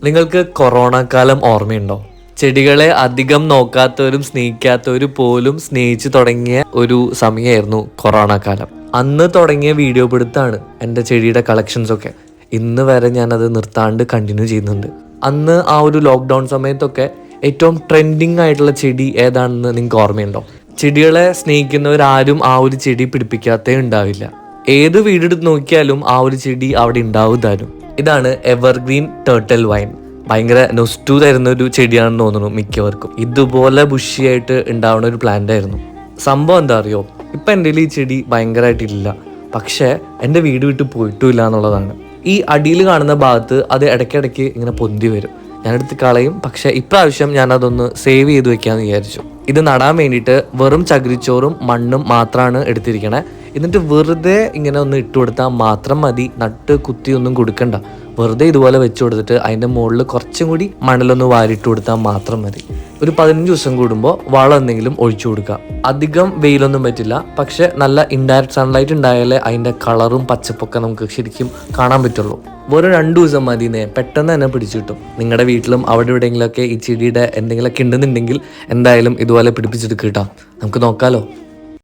നിങ്ങൾക്ക് കൊറോണ കാലം ഓർമ്മയുണ്ടോ? ചെടികളെ അധികം നോക്കാത്തവരും സ്നേഹിക്കാത്തവരും പോലും സ്നേഹിച്ചു തുടങ്ങിയ ഒരു സമയമായിരുന്നു കൊറോണ കാലം. അന്ന് തുടങ്ങിയ വീഡിയോ പിടുത്താണ് എൻ്റെ ചെടിയുടെ കളക്ഷൻസ് ഒക്കെ. ഇന്ന് വരെ ഞാനത് നിർത്താണ്ട് കണ്ടിന്യൂ ചെയ്യുന്നുണ്ട്. അന്ന് ആ ഒരു ലോക്ക്ഡൗൺ സമയത്തൊക്കെ ഏറ്റവും ട്രെൻഡിങ് ആയിട്ടുള്ള ചെടി ഏതാണെന്ന് നിങ്ങൾക്ക് ഓർമ്മയുണ്ടോ? ചെടികളെ സ്നേഹിക്കുന്നവരാരും ആ ഒരു ചെടി പിടിപ്പിക്കാത്തേ ഉണ്ടാവില്ല. ഏത് വീടെടുത്ത് നോക്കിയാലും ആ ഒരു ചെടി അവിടെ ഉണ്ടാവും താനും. ഇതാണ് എവർഗ്രീൻ ടേർട്ടിൽ വൈൻ. ഭയങ്കര നൊസ്റ്റു തരുന്ന ഒരു ചെടിയാണെന്ന് തോന്നുന്നു മിക്കവർക്കും. ഇതുപോലെ ബുഷിയായിട്ട് ഉണ്ടാവുന്ന ഒരു പ്ലാന്റ് ആയിരുന്നു. സംഭവം എന്താ അറിയോ, ഇപ്പം എൻ്റെ ഈ ചെടി ഭയങ്കരമായിട്ടില്ല, പക്ഷേ എൻ്റെ വീട് വിട്ട് പോയിട്ടുമില്ല എന്നുള്ളതാണ്. ഈ അടിയിൽ കാണുന്ന ഭാഗത്ത് അത് ഇടയ്ക്കിടയ്ക്ക് ഇങ്ങനെ പൊന്തി വരും. ഞാനെടുത്ത് കളയും, പക്ഷേ ഇപ്രാവശ്യം ഞാനതൊന്ന് സേവ് ചെയ്ത് വെക്കാമെന്ന് വിചാരിച്ചു. ഇത് നടാൻ വേണ്ടിയിട്ട് വെറും ചകിരിച്ചോറും മണ്ണും മാത്രമാണ് എടുത്തിരിക്കണേ. എന്നിട്ട് വെറുതെ ഇങ്ങനെ ഒന്ന് ഇട്ട് കൊടുത്താൽ മാത്രം മതി. നട്ട് കുത്തി ഒന്നും കൊടുക്കണ്ട. വെറുതെ ഇതുപോലെ വെച്ച് കൊടുത്തിട്ട് അതിൻ്റെ മുകളിൽ കുറച്ചും കൂടി മണലൊന്ന് വാരിട്ട് കൊടുത്താൽ മാത്രം മതി. ഒരു 15 ദിവസം കൂടുമ്പോൾ വളം എന്തെങ്കിലും ഒഴിച്ചു കൊടുക്കുക. അധികം വെയിലൊന്നും പറ്റില്ല, പക്ഷെ നല്ല ഇൻഡയറക്റ്റ് സൺലൈറ്റ് ഉണ്ടായാലേ അതിൻ്റെ കളറും പച്ചപ്പൊക്കെ നമുക്ക് ശരിക്കും കാണാൻ പറ്റുള്ളൂ. വെറും 2 ദിവസം മതി, പെട്ടെന്ന് തന്നെ പിടിച്ചു കിട്ടും. നിങ്ങളുടെ വീട്ടിലും അവിടെ എവിടെയെങ്കിലുമൊക്കെ ഈ ചെടിയുടെ എന്തെങ്കിലുമൊക്കെ ഉണ്ടെന്നുണ്ടെങ്കിൽ എന്തായാലും ഇതുപോലെ പിടിപ്പിച്ചെടുക്കുക കേട്ടോ. നമുക്ക് നോക്കാമല്ലോ.